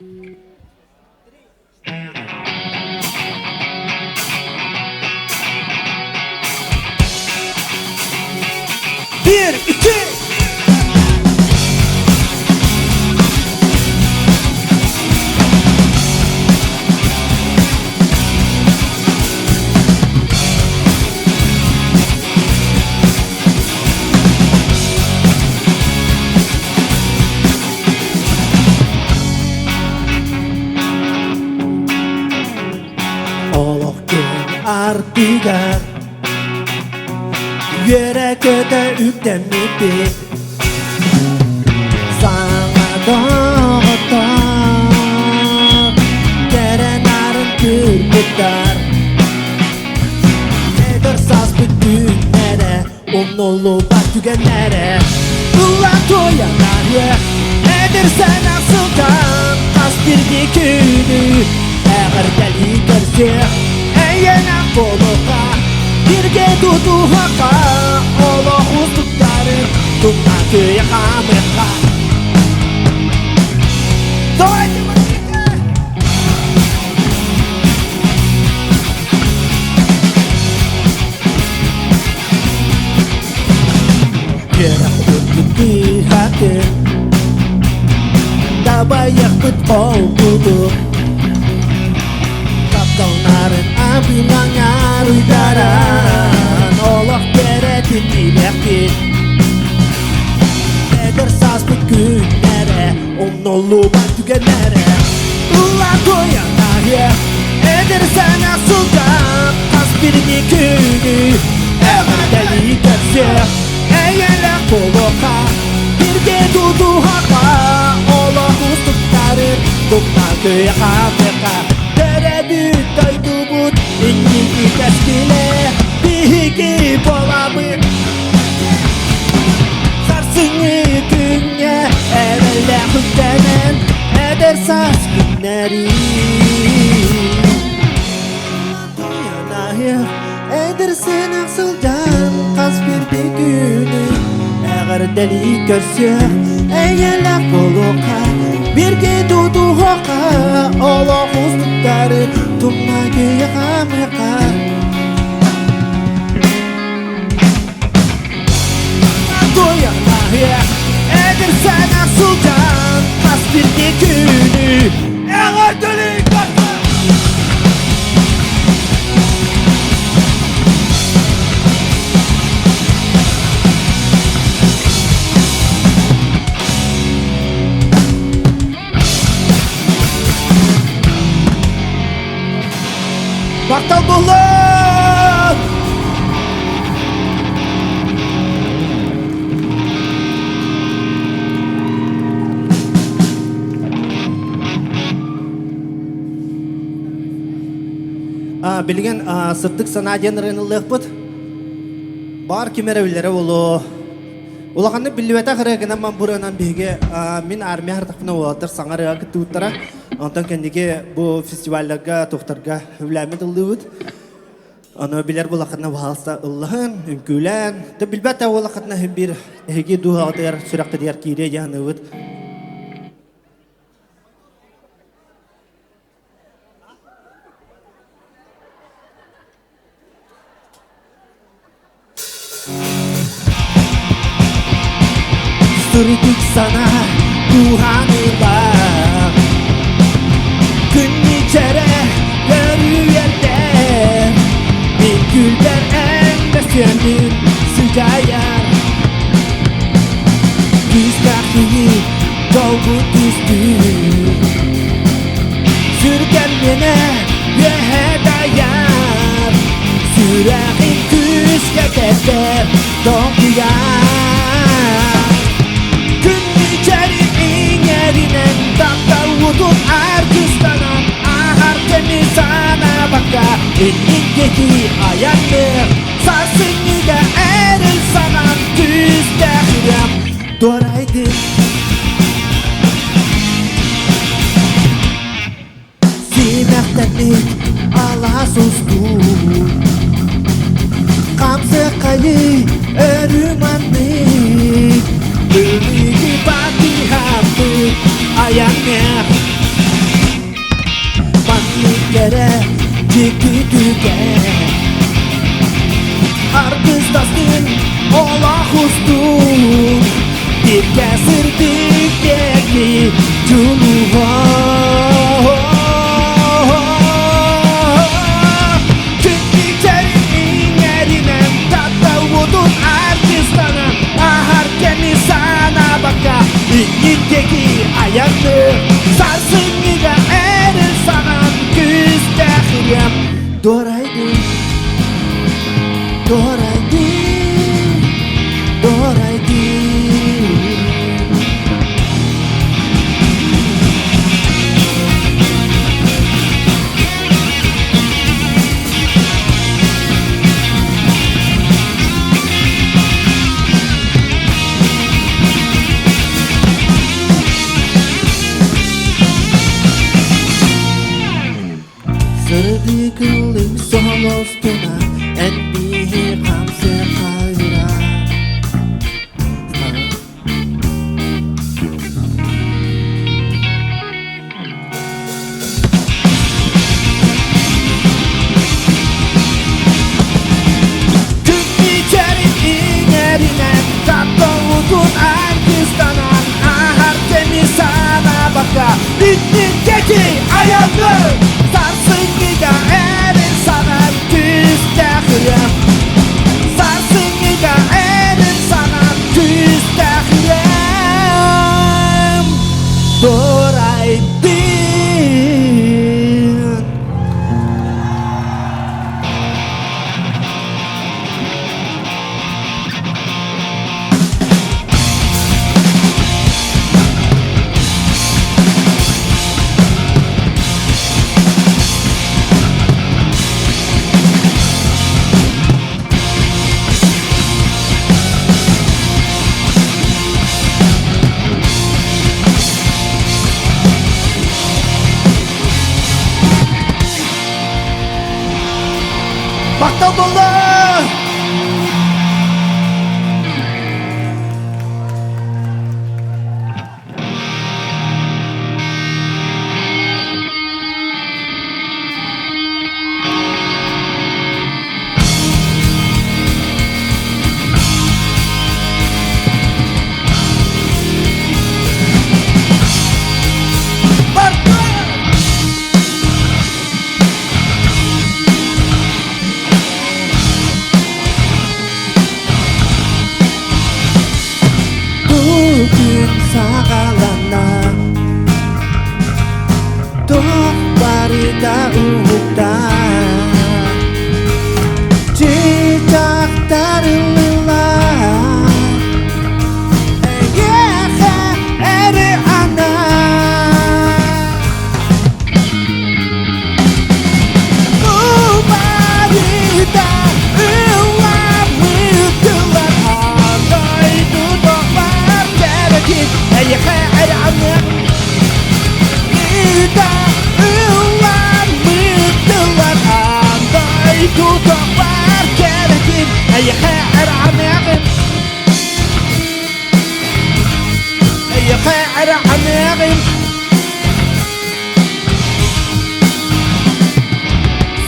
Bir, iki. Artigar yürekte üktemidir sana doğutar gerenarın kırpıtar nedir saz bütünlere umnolu bak tügenlere ulan toyanlar nedir sen asıldan az bir günü eğer deli görse Eyyene koluka birge tutu haka Ola hustukların tutma köye kameka Dolaydı mı? Gerek öpüldü hati Dabayak tut oldu Kaptanların abilanlar uydaran Allah geretin dilektir Nedir saz bugünlere Onolu bak tügenlere Ulan toyanlar Nedir sana sultan Az birini günü Eğer deli görse Eğerler koloka Birge tutu haka Allah ustukların Tutma köye kameka Tereddüt doydumut İnci teşkile Bihigi bolamın Sarsını dünya Evvelle hüddenen Eder saz günleri Yanayı Edersen aksıldan Kaz bir günü Eğer deli görse Eğerler koloka Birge dudu hoka Ola hustukları Tumma güye kameka Doyanlar Edir sana sultan Kas bir günü Eğer deli görse Baktal bulan Bilgen sırtık sanadiyen rınılık bud Bar kimerevillere olu Ulaqanı billivete kırıgına man buranan bege min armiya hartaqına olatır sağa rığa kıtıutlara Ondan kendiki bu festivallarga tohtarga hüvlamet ıldıvıd Onu biler bulaqatna vahalsa ıllahın, ünkülen Da bilbette ulaqatna hem bir hegi duha adayar sürekli diyar kire yanıvıd Sırdık sana duhanılar Gün içere yürüyerde Bir gülber en besyenin sıcayar Düzdakiyi dolgu düzdü Sürgen yine yehe dayar Süreğin küske keser dokuyar Vudun arkistanan ahar temi sana baka İnnikeki ayandır Sarsını da eril sanan düzde hürem Doraydı Simektenlik Allah'a sustu Kamse kayı örümanlık Ümidi baki hapı Ayaknya Meravillere Dikdüge Arkızdasın Ola hustun Bir kesirdik Deki Culuğa Tütliklerin erinen Tatavudun Arkızdana Ahar kemi sana baka İnnikteki ayaklı Sarsın niga erir sanan Küstahiriyem Doraydı Doraydı Doraydı Sırdıkılım solostuna Enbihi kamse kayra Tütlicerin inerinen Tatavudun Arkıstanan Ahar temiz sana baka İtnikteki ayaklı Sarsın giga erin sana Küstahiriyem Sarsın giga erin sana Küstahiriyem Doraydın Bakta dolu Bugün sakalana Dok barita uhukta Cicak darılila Yehe eri ana Bu barita ulam müdüler Aday duduk أي خاعر عنك إذا إلا مدلر أنضيت تغفر كارتين أي خاعر عنك أي خاعر عنك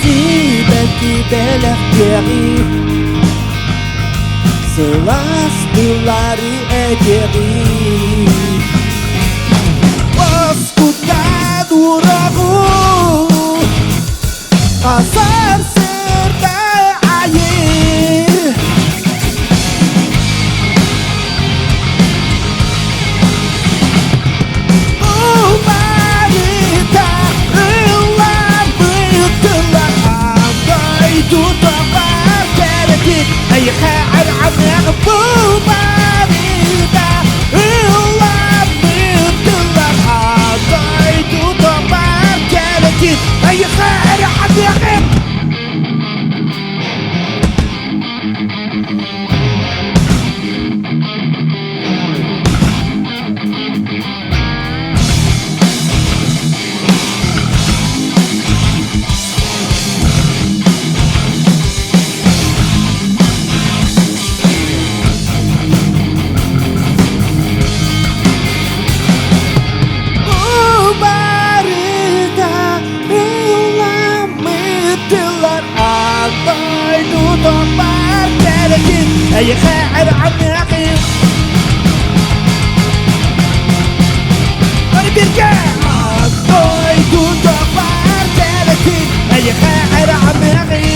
سيبك بلغ جريب Selas dilari ejeri Escuta duraku Kasar serta air Umarita ilan betelan Andai tutak berkeretik Ay khair عميق بوباريدا إلا بيدلر عضايد وطبار كالكي أي خير عميق أي خاعر عمي أخي أنا بيرجع أي دون دفار ثلاثين أي خاعر عمي أخي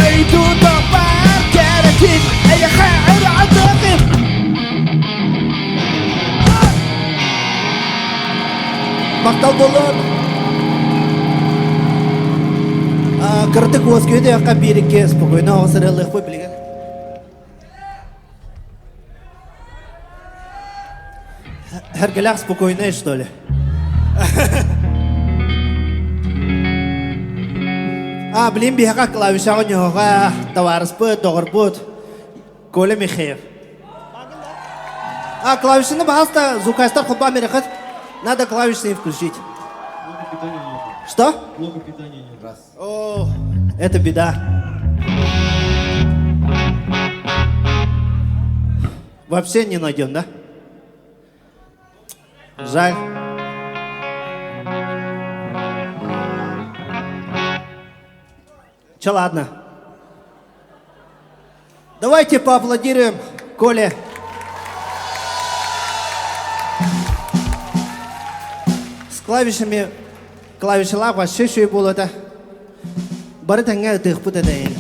أي دون دفار ثلاثين أي خاعر عمي أخي مقتل بولون Кыртык воскөйдө яка бирикке спокойно осырылык бой билген. Хергелак спокойно, что ли? Блин, бияка клавиша онёга товарыс бут, тогор бут. Коле михеев. Клавишаны баста звукастар хопа мерехат. Надо клавиши включить. Что? Блока питания нет. Раз. О, это беда. Вообще не найдем, да? Жаль. Че, ладно. Давайте поаплодируем Коле. С клавишами клавишалар вообще шүй болады. Бары таңға ұтық бұд әдейін.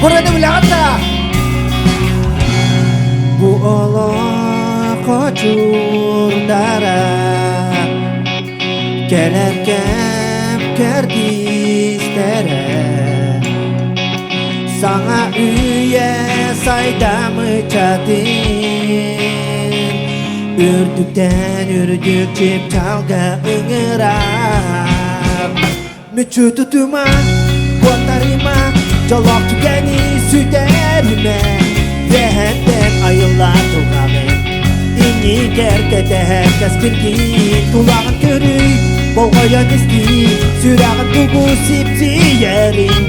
Burada bilagata Bu Allah kocur dara Kelerkem kerdistere Sana üye saydamı çatin Ürdükten ürdük çip çalga ıngırar Müçü tutuma Kuatarima Jolok tükeni süderime Dehenden ayılar tuğamen İni kerkete herkes kirkin Tulağın körüy Bolgoyan isti Sürağın tuğu sipsi yerin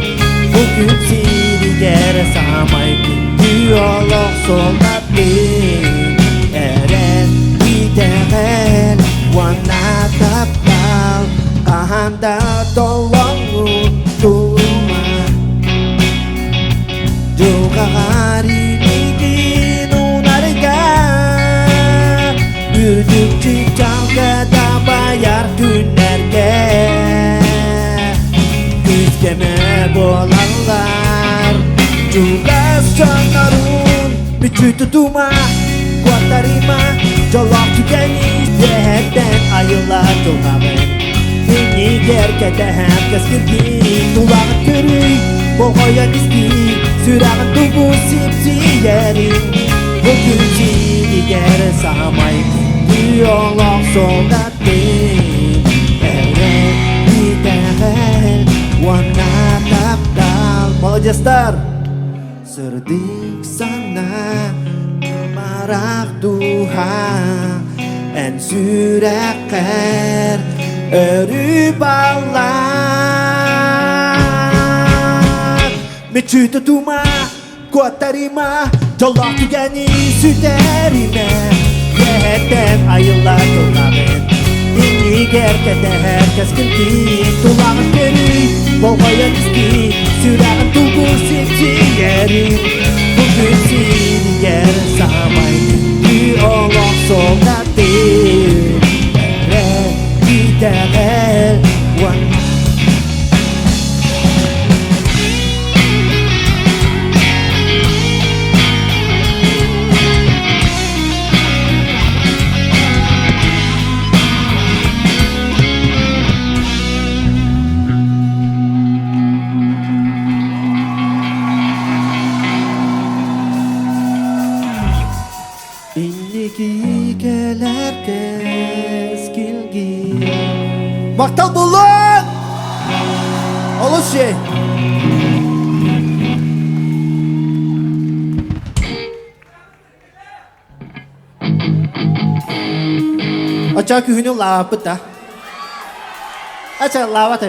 Bugün siri gere samay Diyolog soldatin Eren idegel Wana tapal Kahanda tolongun Tuluma Juga hari ini nunarga Ürdük cicalga da bayar dünerge Küskeme bolanlar Juga sanarun Mücü tutuma Kuat tarima Jolok tükeni Dehetten ayılar tuğamen İni gerkete herkes kirgin Tulağın körüy Bolgoyan isti Sürağın tuğu sipsi yerin Bugün siri gere samay Diyolog soldatin Eren idegel Wana tapdal Молодецтар Serdik sana Marak Tuhan En süreker Örüp Allah Mücü tutuma Kuat tarima Jolok tükeni süderime Dehetten ayılar tuğamen İni gerkete herkes kirkin Tulağın körüy Bolgoyan isti Sürağın tuğu sipsi yerin Bugün siri ger samay Diyolog soldatin Eren idegel Wana İndiki gelerken Maqtal bulun. Olus şey. Acha kühünü lağapı da. Acha lağap da.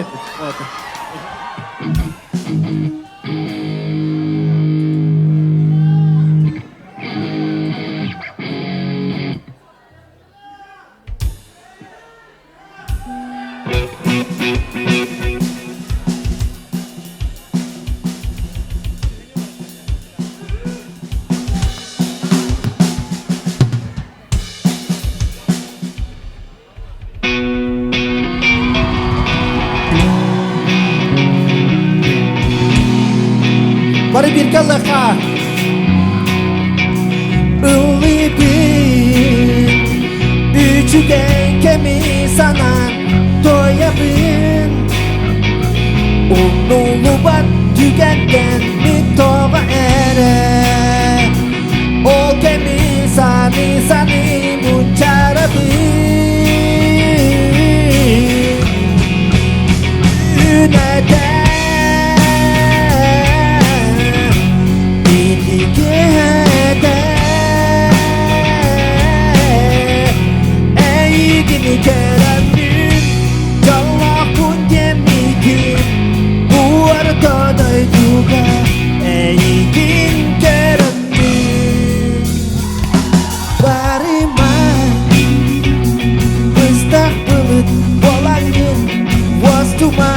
Mari bir kalaka. Ulipin büçügen kemi sana toyabın. Onu lubat tükenden bir toga ere. O kemi sani muncarabın. Ünete Kerem'in Allah pun demikin buat tadai juga ingin Kerem'in bariman müstakbelit bolangin wastuma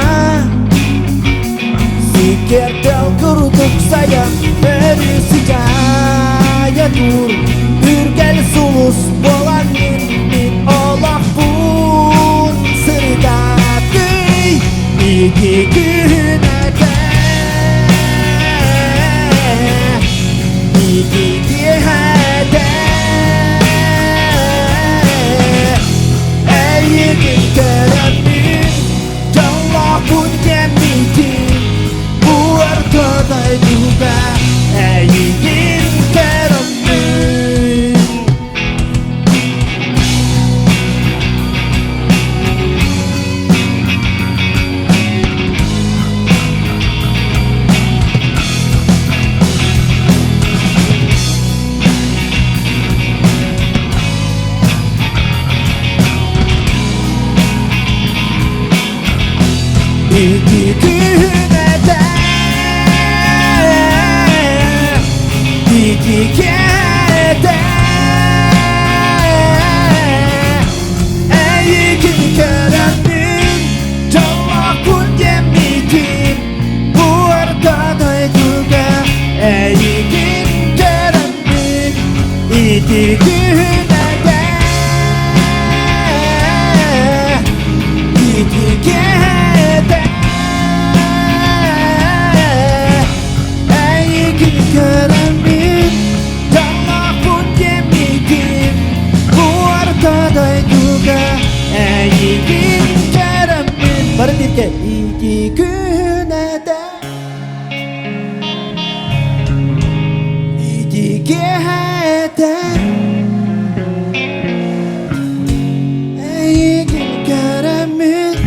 sikir del kuruduk sayang beri sejaya tur ürgel sulus bolangin Allah pun serigati iki günede iki günede ingin Kerem'in Allah pun demikin buat tadai juga ingin Kerem'in. İki günede iki kere iki Kerem'in Allah pun demikin buat tadai juga ingin Kerem'in iki günede iki kere Kerem'in Allah pun demikin buat tadai juga ingin Kerem'in. Berhenti ke iki günede iki gecede ingin Kerem'in.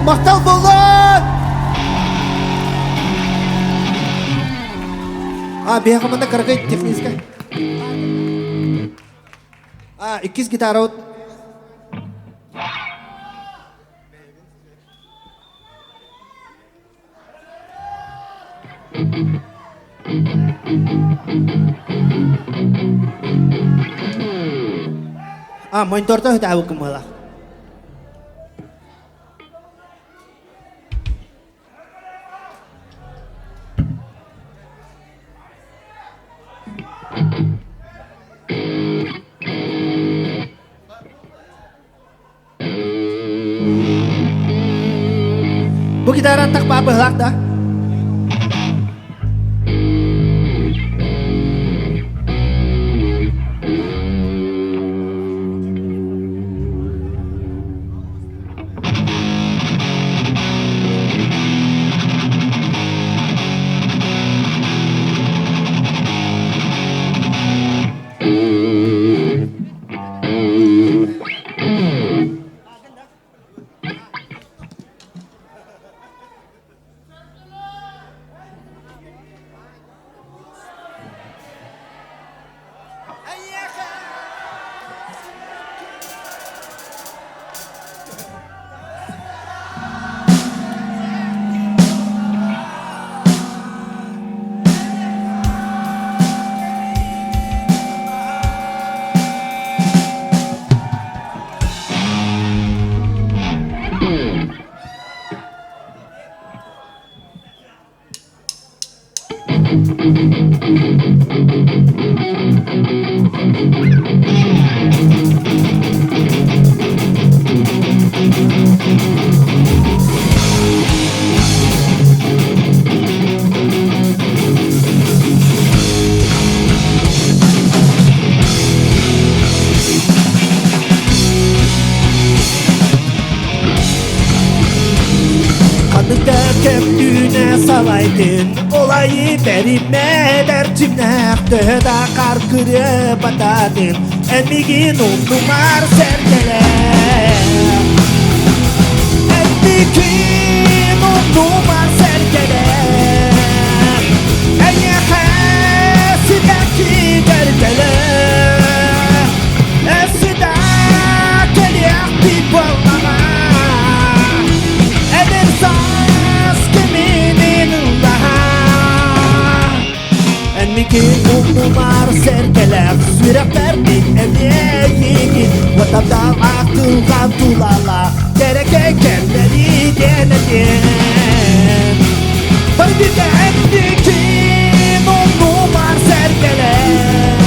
Maqtal bulun. Biar kemana kerja teknis kan? Ikis gitar out. Monitor tuh tahu kemana? Bu gitaran tak babıhlak da. Köptüğüne salaydın olayı verime dercimnekte da karkırıp atadın Emmigin umdumar sergeler Emmigin umdumar sergeler Eye hesideki dergeler Esida keliyah bir bollama Edersan Emikin umumar serkelek Süreklerdik emeğini Vatandan akıldan tulala Gereken kendini denedin Bari bir de emikin umumar serkelek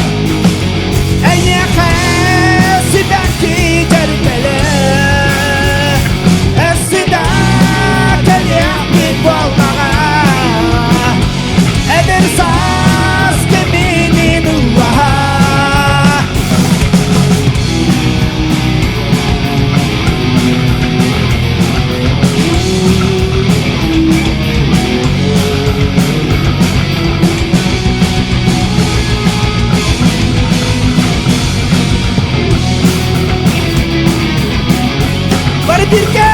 Eyyekesi belki cerkelek Esida keliyah bir bollağa Edersan bir